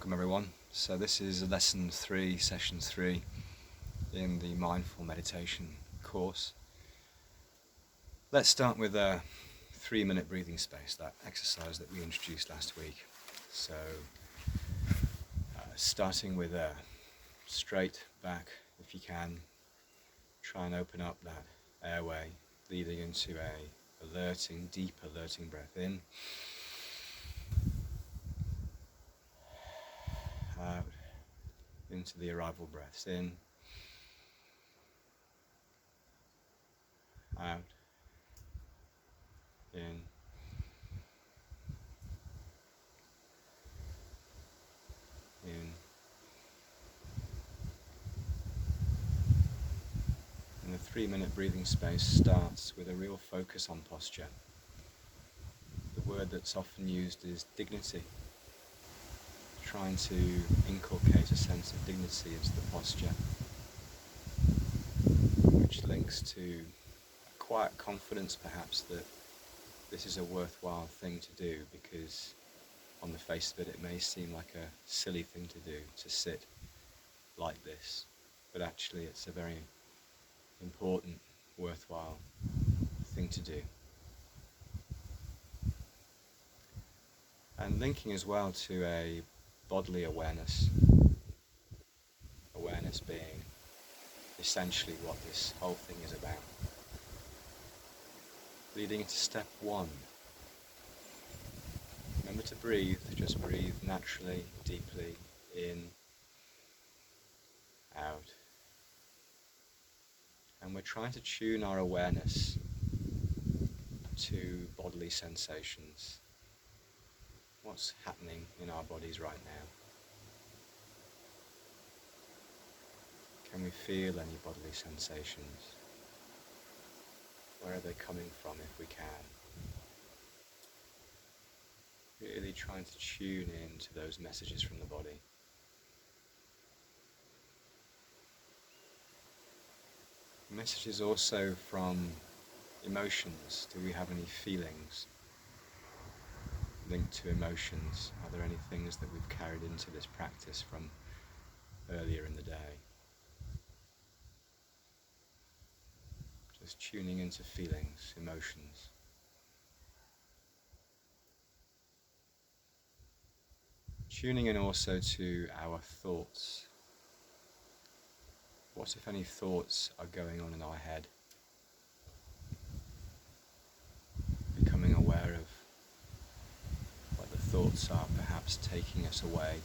Welcome everyone. So this is lesson 3, session 3 in the mindful meditation course. Let's start with a 3-minute breathing space, that exercise that we introduced last week. So starting with a straight back, if you can, try and open up that airway, leading into a deep alerting breath in, out, into the arrival breaths in, out, in, in, and the 3-minute breathing space starts with a real focus on posture. The word that's often used is dignity, trying to inculcate a sense of dignity into the posture, which links to a quiet confidence perhaps that this is a worthwhile thing to do, because on the face of it, it may seem like a silly thing to do, to sit like this, but actually it's a very important, worthwhile thing to do. And linking as well to a bodily awareness being essentially what this whole thing is about. Leading into step 1. Remember to breathe, just breathe naturally, deeply, in, out. And we're trying to tune our awareness to bodily sensations. What's happening in our bodies right now? Can we feel any bodily sensations? Where are they coming from if we can? Really trying to tune in to those messages from the body. Messages also from emotions. Do we have any feelings linked to emotions? Are there any things that we've carried into this practice from earlier in the day? Just tuning into feelings, emotions. Tuning in also to our thoughts. What if any thoughts are going on in our head? Becoming aware of what the thoughts are, perhaps taking us away,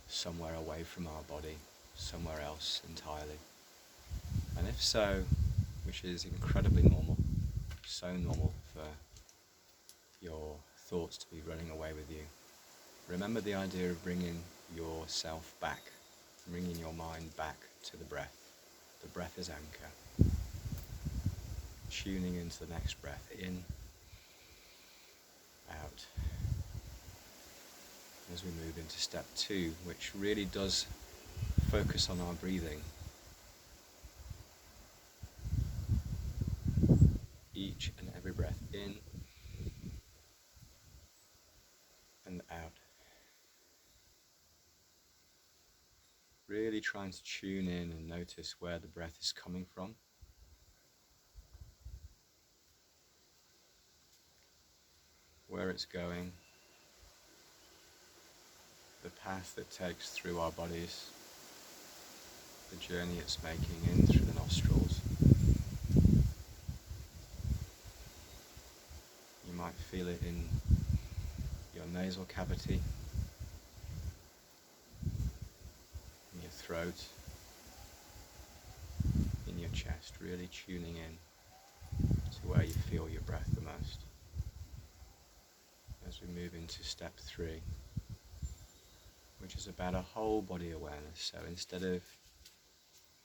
somewhere away from our body, somewhere else entirely. And if so, which is incredibly normal, so normal for your thoughts to be running away with you, remember the idea of bringing yourself back, bringing your mind back to the breath. The breath is anchor. Tuning into the next breath, in, out. As we move into step 2, which really does focus on our breathing. Each and every breath in and out. Really trying to tune in and notice where the breath is coming from. Where it's going. The path it takes through our bodies. The journey it's making in through the nostrils. You might feel it in your nasal cavity, in your throat, in your chest, really tuning in to where you feel your breath the most. As we move into step 3, which is about a whole body awareness. So instead of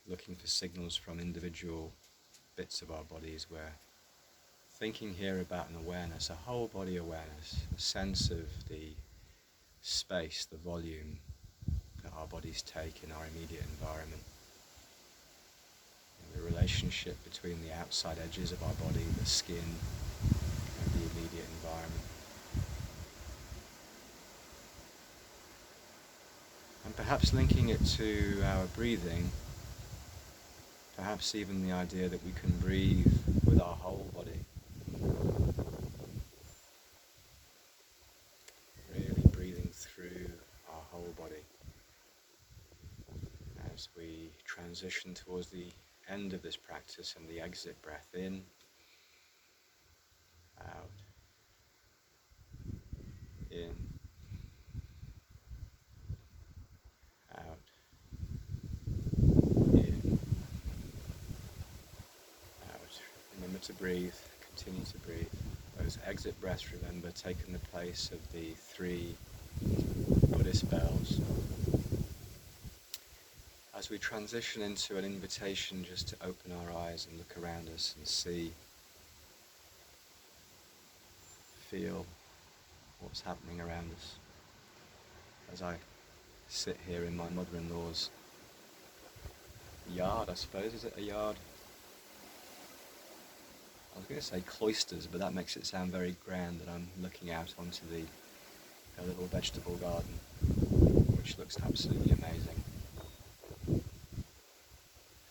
looking for signals from individual bits of our bodies, we're thinking here about an awareness, a whole body awareness, a sense of the space, the volume that our bodies take in our immediate environment. And the relationship between the outside edges of our body, the skin, and the immediate environment. perhaps linking it to our breathing, perhaps even the idea that we can breathe with our whole body. Really breathing through our whole body as we transition towards the end of this practice and the exit breath in, out, in, out, in, out. Remember to breathe, continue to breathe. Those exit breaths, remember, taking the place of the 3 Buddhist bells. As we transition into an invitation just to open our eyes and look around us and see, feel what's happening around us. As I sit here in my mother-in-law's yard, I suppose, is it a yard? I was going to say cloisters, but that makes it sound very grand that I'm looking out onto a little vegetable garden, which looks absolutely amazing.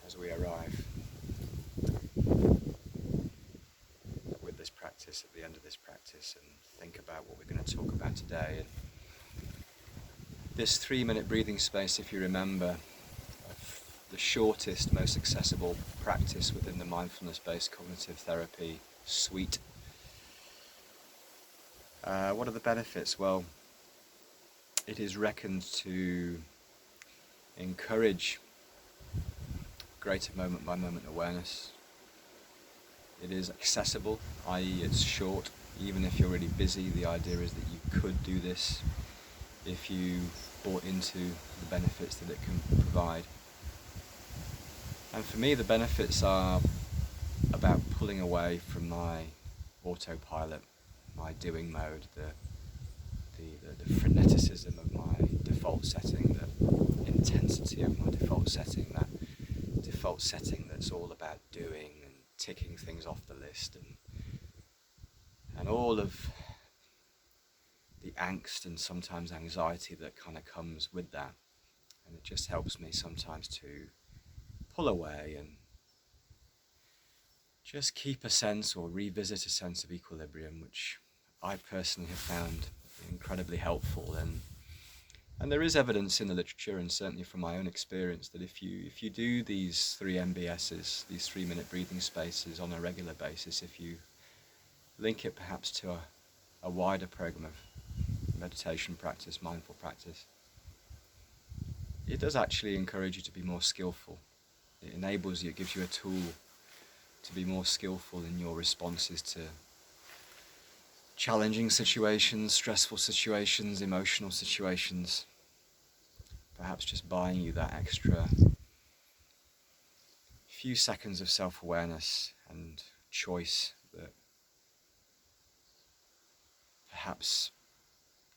As we arrive with this practice, at the end of this practice, and think about what we're going to talk about today. And this 3-minute breathing space, if you remember, the shortest, most accessible practice within the mindfulness-based cognitive therapy suite. What are the benefits? Well, it is reckoned to encourage greater moment-by-moment awareness. It is accessible, i.e. it's short. Even if you're really busy, the idea is that you could do this if you bought into the benefits that it can provide. And for me, the benefits are about pulling away from my autopilot, my doing mode, the freneticism of my default setting, the intensity of my default setting, that default setting that's all about doing and ticking things off the list, and all of the angst and sometimes anxiety that kind of comes with that. And it just helps me sometimes to pull away and just keep a sense or revisit a sense of equilibrium, which I personally have found incredibly helpful. And there is evidence in the literature, and certainly from my own experience, that if you do these 3 MBSs, these 3-minute breathing spaces on a regular basis, if you link it perhaps to a wider program of meditation practice, mindful practice, it does actually encourage you to be more skillful. It enables you, it gives you a tool to be more skillful in your responses to challenging situations, stressful situations, emotional situations. Perhaps just buying you that extra few seconds of self-awareness and choice that perhaps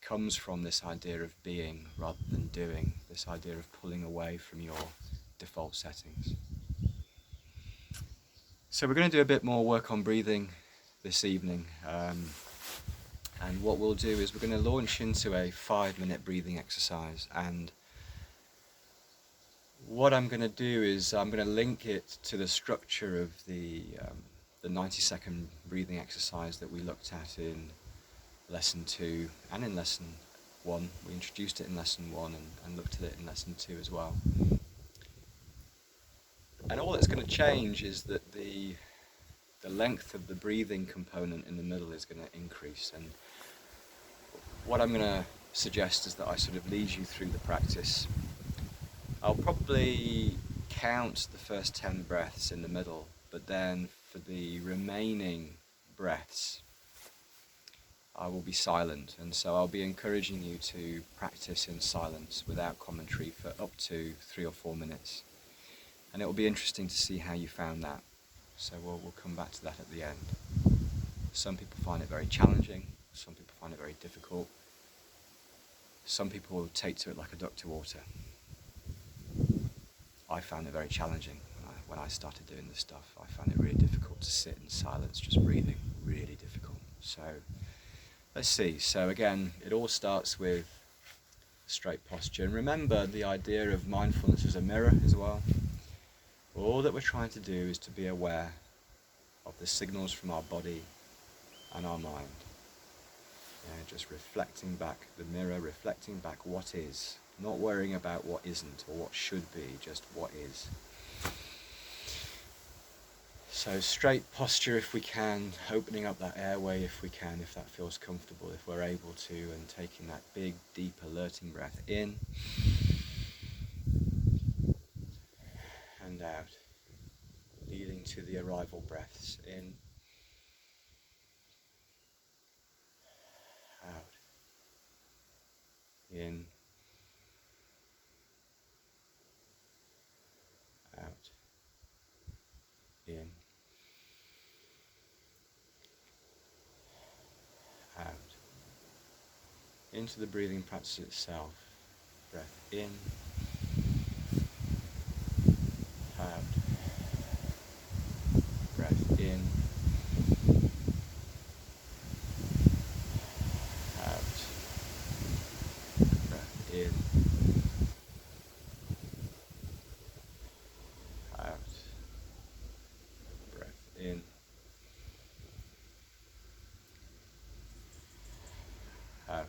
comes from this idea of being rather than doing, this idea of pulling away from your default settings. So we're going to do a bit more work on breathing this evening, and what we'll do is we're going to launch into a 5-minute breathing exercise. And what I'm going to do is I'm going to link it to the structure of the 90-second breathing exercise that we looked at in lesson 2 and in lesson 1. We introduced it in lesson 1 and looked at it in lesson 2 as well. And all that's going to change is that the length of the breathing component in the middle is going to increase. And what I'm going to suggest is that I sort of lead you through the practice. I'll probably count the first 10 breaths in the middle, but then for the remaining breaths I will be silent, and so I'll be encouraging you to practice in silence without commentary for up to 3 or 4 minutes. And it will be interesting to see how you found that. So we'll come back to that at the end. Some people find it very challenging, some people find it very difficult. Some people will take to it like a duck to water. I found it very challenging when I started doing this stuff. I found it really difficult to sit in silence, just breathing, really difficult. So let's see. So again, it all starts with straight posture. And remember the idea of mindfulness as a mirror as well. All that we're trying to do is to be aware of the signals from our body and our mind. Just reflecting back the mirror, reflecting back what is, not worrying about what isn't or what should be, just what is. So straight posture if we can, opening up that airway if we can, if that feels comfortable, if we're able to, and taking that big, deep, alerting breath in and out, leading to the arrival breaths in, out, in, out, in, out. Into the breathing practice itself. Breath in, out, breath in, out, breath in, out, breath in, out,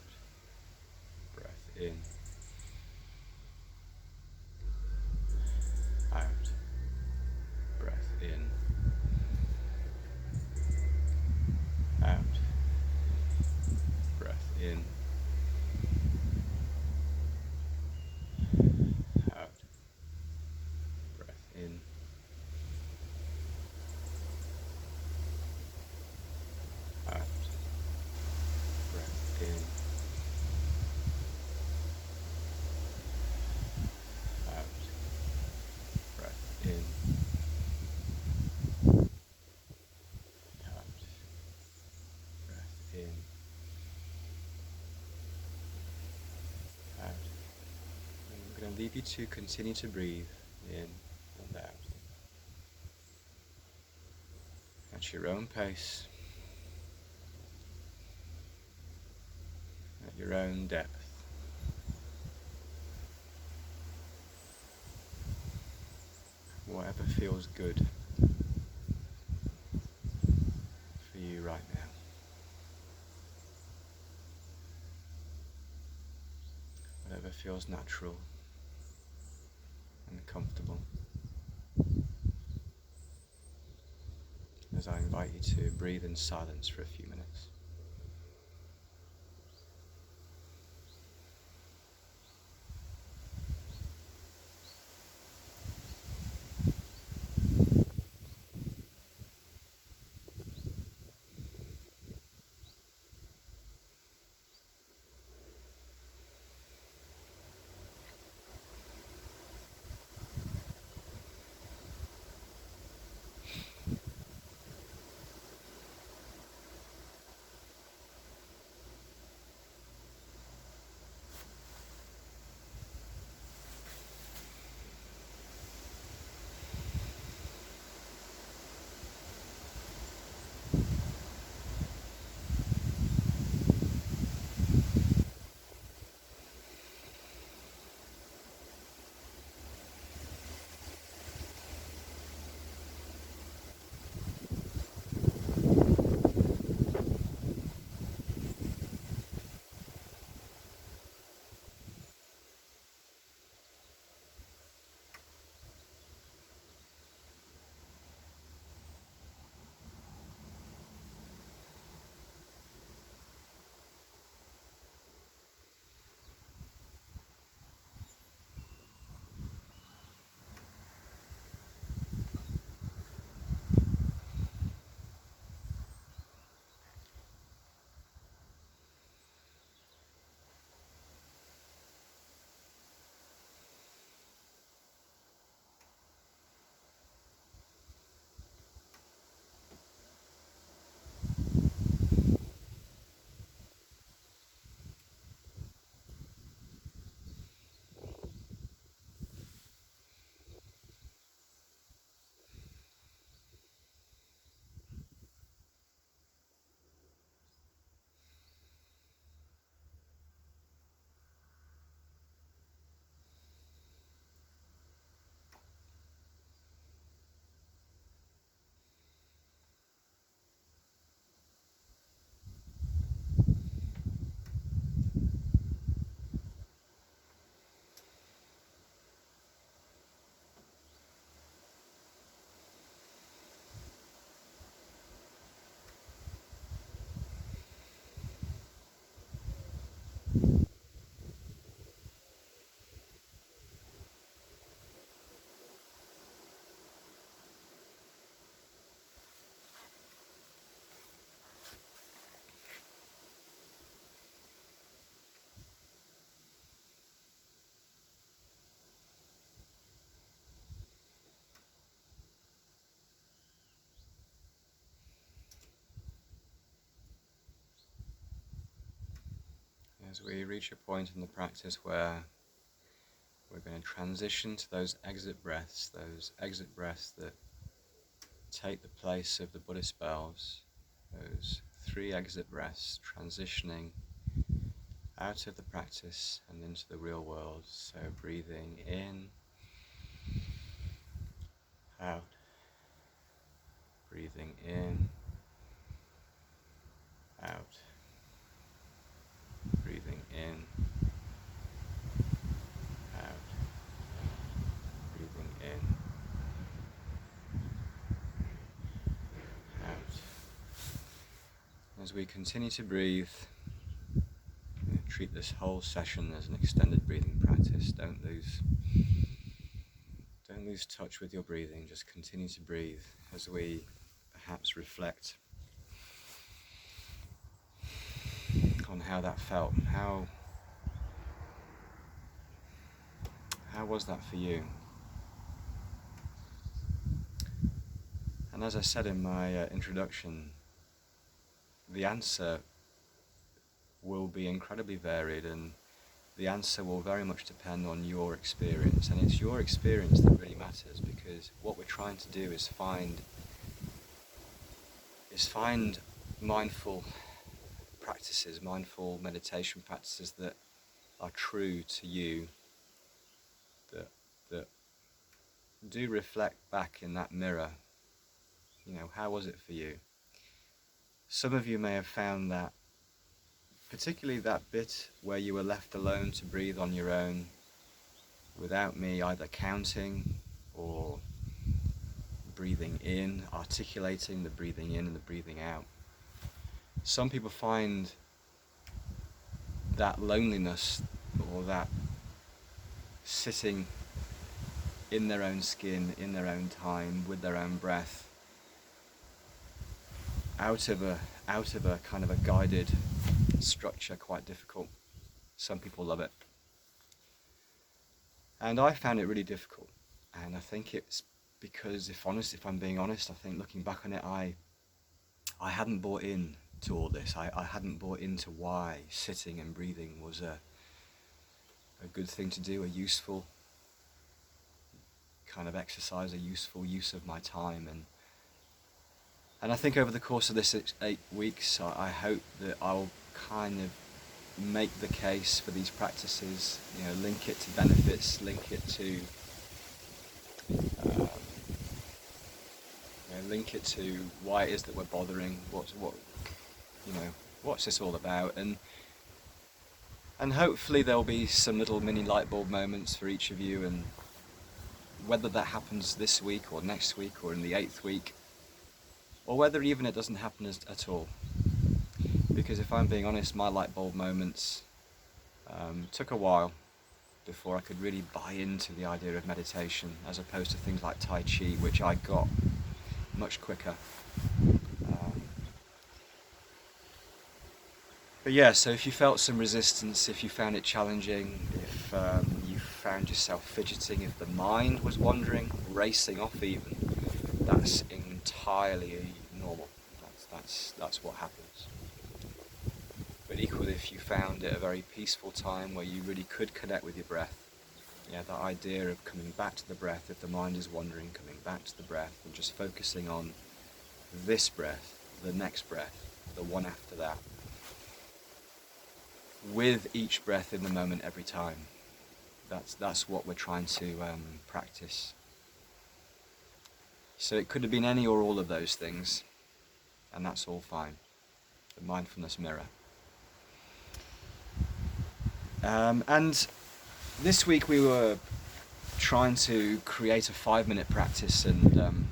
breath in, out, breath in, out, breath in, out, breath in, out, breath in, out, breath in, out, breath in, out. And I'm going to leave you to continue to breathe in and out at your own pace, at your own depth. Whatever feels good for you right now. Whatever feels natural and comfortable. As I invite you to breathe in silence for a few minutes. As we reach a point in the practice where we're going to transition to those exit breaths that take the place of the Buddhist bells, those 3 exit breaths, transitioning out of the practice and into the real world. So breathing in, out, breathing in, out, breathing in, out, breathing in, out. As we continue to breathe, treat this whole session as an extended breathing practice. Don't lose touch with your breathing. Just continue to breathe as we perhaps reflect on how that felt. How was that for you? And as I said in my introduction, the answer will be incredibly varied, and the answer will very much depend on your experience. And it's your experience that really matters, because what we're trying to do is find mindful practices, mindful meditation practices that are true to you, that do reflect back in that mirror. How was it for you? Some of you may have found that, particularly that bit where you were left alone to breathe on your own, without me either counting or breathing in, articulating the breathing in and the breathing out. Some people find that loneliness, or that sitting in their own skin, in their own time, with their own breath, out of a kind of a guided structure, quite difficult. Some people love it. And I found it really difficult. And I think it's because, if I'm being honest, I think looking back on it, I hadn't bought in to all this. I hadn't bought into why sitting and breathing was a good thing to do, a useful kind of exercise, a useful use of my time. And I think over the course of this 8 weeks, I hope that I'll kind of make the case for these practices, link it to benefits, link it to why it is that we're bothering, what's this all about, and hopefully there'll be some little mini light bulb moments for each of you, and whether that happens this week or next week or in the 8th week, or whether even it doesn't happen at all. Because if I'm being honest, my light bulb moments took a while before I could really buy into the idea of meditation, as opposed to things like Tai Chi, which I got much quicker. But yeah, so if you felt some resistance, if you found it challenging, if you found yourself fidgeting, if the mind was wandering, racing off even, that's entirely normal. That's what happens. But equally, if you found it a very peaceful time where you really could connect with your breath, that idea of coming back to the breath, if the mind is wandering, coming back to the breath and just focusing on this breath, the next breath, the one after that, with each breath in the moment every time. That's what we're trying to practice. So it could have been any or all of those things, and that's all fine. The mindfulness mirror. And this week we were trying to create a 5-minute practice, and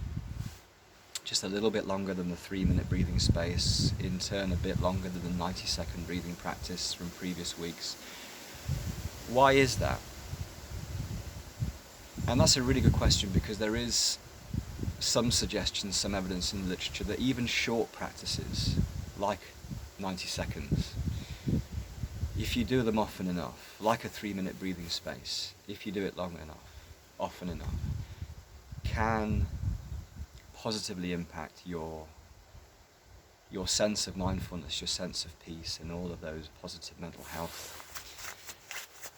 just a little bit longer than the 3-minute breathing space, in turn a bit longer than the 90-second breathing practice from previous weeks. Why is that? And that's a really good question, because there is some suggestions, some evidence in the literature that even short practices, like 90 seconds, if you do them often enough, like a 3-minute breathing space, if you do it long enough, often enough, can positively impact your your sense of mindfulness, your sense of peace, and all of those positive mental health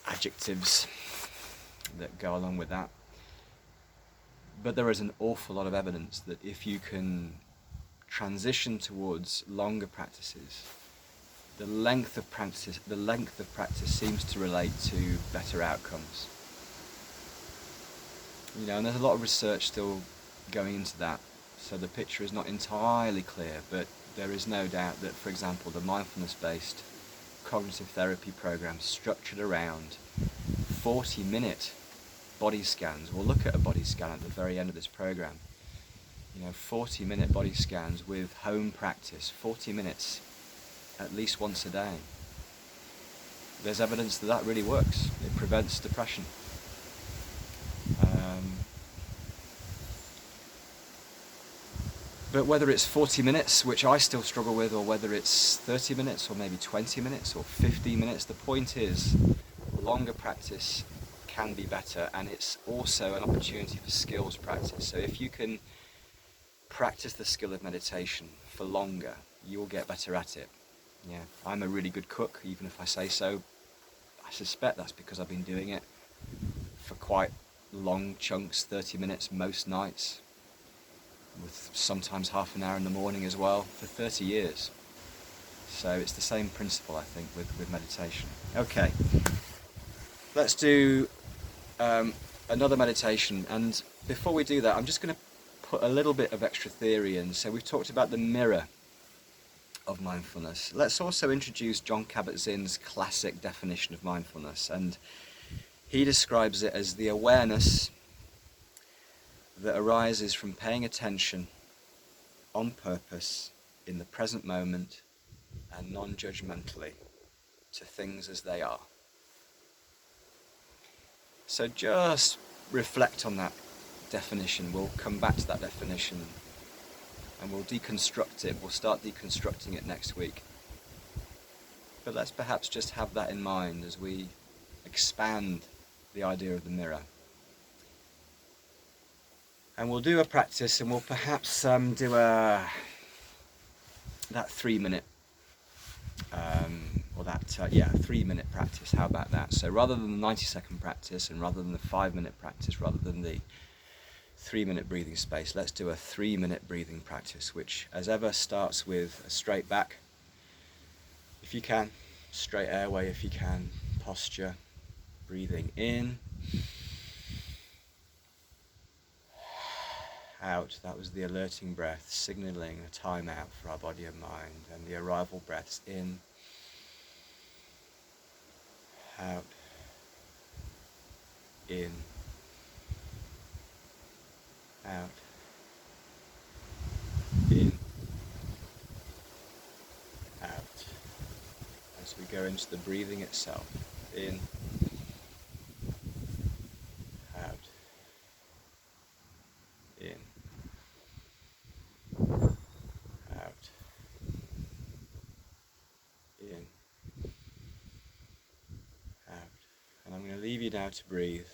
adjectives that go along with that. But there is an awful lot of evidence that if you can transition towards longer practices, the length of practice seems to relate to better outcomes. You know, and there's a lot of research still going into that, so the picture is not entirely clear, but there is no doubt that, for example, the mindfulness-based cognitive therapy program structured around 40-minute body scans. We'll look at a body scan at the very end of this program. You know, 40-minute body scans with home practice, 40 minutes at least once a day. There's evidence that that really works. It prevents depression. But whether it's 40 minutes, which I still struggle with, or whether it's 30 minutes, or maybe 20 minutes, or 15 minutes, the point is, longer practice can be better, and it's also an opportunity for skills practice. So if you can practice the skill of meditation for longer, you'll get better at it. Yeah, I'm a really good cook, even if I say so. I suspect that's because I've been doing it for quite long chunks, 30 minutes most nights, with sometimes half an hour in the morning as well, for 30 years. So it's the same principle, I think, with meditation. Okay, let's do another meditation, and before we do that, I'm just going to put a little bit of extra theory in. So we've talked about the mirror of mindfulness. Let's also introduce Jon Kabat-Zinn's classic definition of mindfulness, and he describes it as the awareness that arises from paying attention on purpose in the present moment and non-judgmentally to things as they are. So just reflect on that definition. We'll come back to that definition and we'll deconstruct it. We'll start deconstructing it next week. But let's perhaps just have that in mind as we expand the idea of the mirror. And we'll do a practice, and we'll perhaps do that 3-minute, 3-minute practice. How about that? So rather than the 90-second practice, and rather than the 5-minute practice, rather than the 3-minute breathing space, let's do a 3-minute breathing practice, which, as ever, starts with a straight back, if you can, straight airway if you can, posture, breathing in, out. That was the alerting breath, signaling a timeout for our body and mind, and the arrival breaths in, out, in, out, in, out. As we go into the breathing itself, in, out, in, out, in, out. And I'm going to leave you now to breathe.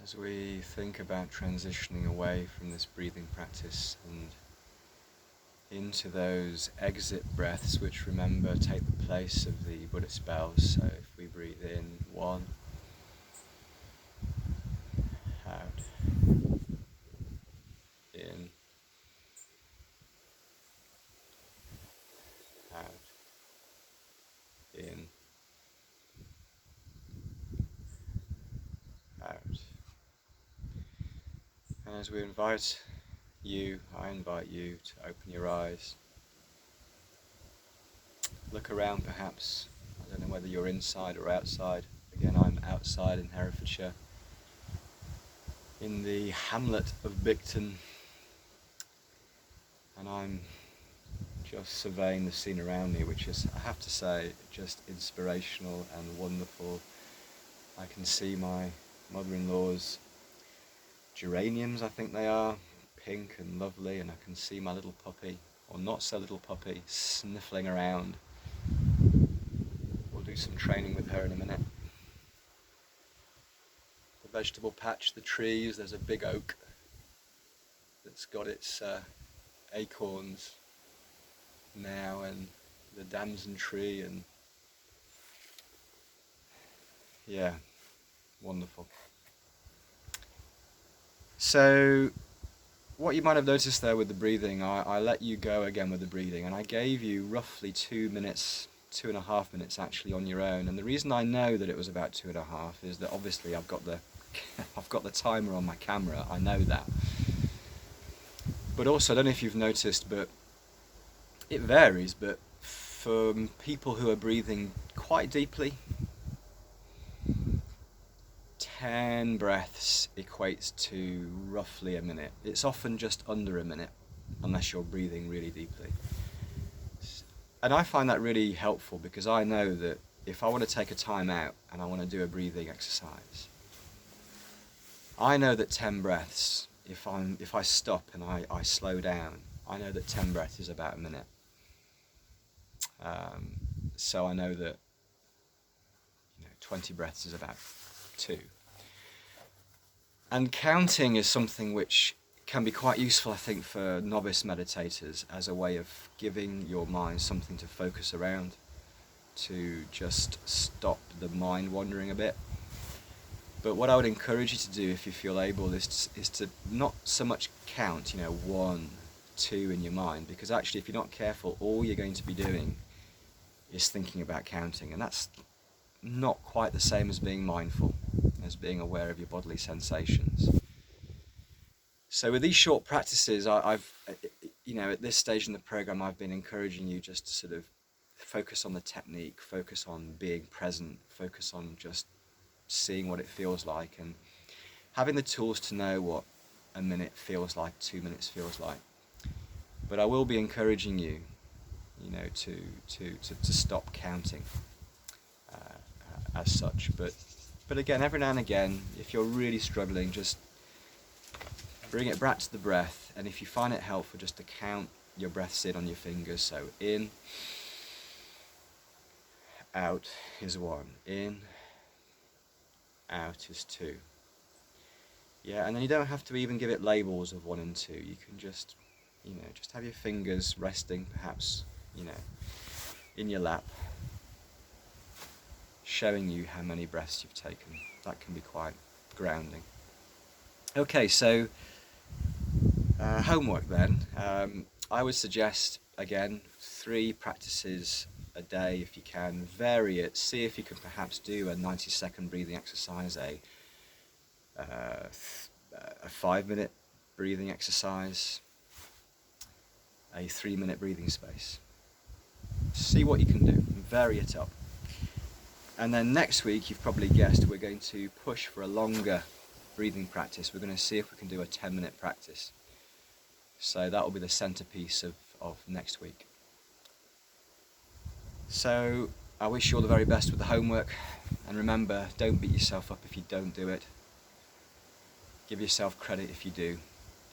As we think about transitioning away from this breathing practice and into those exit breaths, which, remember, take the place of the Buddhist bells. So if we breathe in, 1, out, in, out, in, out. And as we invite you, I invite you to open your eyes. Look around perhaps. I don't know whether you're inside or outside. Again, I'm outside in Herefordshire, in the hamlet of Bicton, and I'm just surveying the scene around me, which is, I have to say, just inspirational and wonderful. I can see my mother-in-law's geraniums, I think they are, pink and lovely, and I can see my little puppy, or not so little puppy, sniffling around. We'll do some training with her in a minute. The vegetable patch, the trees, there's a big oak that's got its acorns now, and the damson tree, and yeah, wonderful. So what you might have noticed there with the breathing, I let you go again with the breathing, and I gave you roughly 2 minutes, 2.5 minutes actually on your own. And the reason I know that it was about 2.5 is that obviously I've got the I've got the timer on my camera. I know that. But also, I don't know if you've noticed, but it varies. But for people who are breathing quite deeply, 10 breaths equates to roughly a minute. It's often just under a minute, unless you're breathing really deeply. And I find that really helpful, because I know that if I want to take a time out and I want to do a breathing exercise, I know that 10 breaths, if I stop and I slow down, I know that 10 breaths is about a minute. So I know that 20 breaths is about 2. And counting is something which can be quite useful, I think, for novice meditators, as a way of giving your mind something to focus around, to just stop the mind wandering a bit. But what I would encourage you to do, if you feel able, is to not so much count, 1, 2 in your mind, because actually if you're not careful, all you're going to be doing is thinking about counting, and that's not quite the same as being mindful, as being aware of your bodily sensations. So with these short practices, I've at this stage in the program, I've been encouraging you just to sort of focus on the technique, focus on being present, focus on just seeing what it feels like, and having the tools to know what a minute feels like, 2 minutes feels like. But I will be encouraging you, to stop counting as such. But again, every now and again, if you're really struggling, just bring it back to the breath, and if you find it helpful, just to count your breaths in on your fingers. So in, out is 1, in, out is 2. Yeah, and then you don't have to even give it labels of 1 and 2. You can just, just have your fingers resting, perhaps, in your lap, showing you how many breaths you've taken. That can be quite grounding. Okay, so homework then. I would suggest, again, 3 practices a day if you can. Vary it. See if you can perhaps do a 90-second breathing exercise, a 5-minute breathing exercise, a 3-minute breathing space. See what you can do and vary it up. And then next week, you've probably guessed, we're going to push for a longer breathing practice. We're going to see if we can do a 10-minute practice. So that will be the centerpiece of next week. So I wish you all the very best with the homework. And remember, don't beat yourself up if you don't do it. Give yourself credit if you do.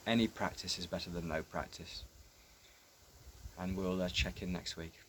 Any practice is better than no practice. And we'll check in next week.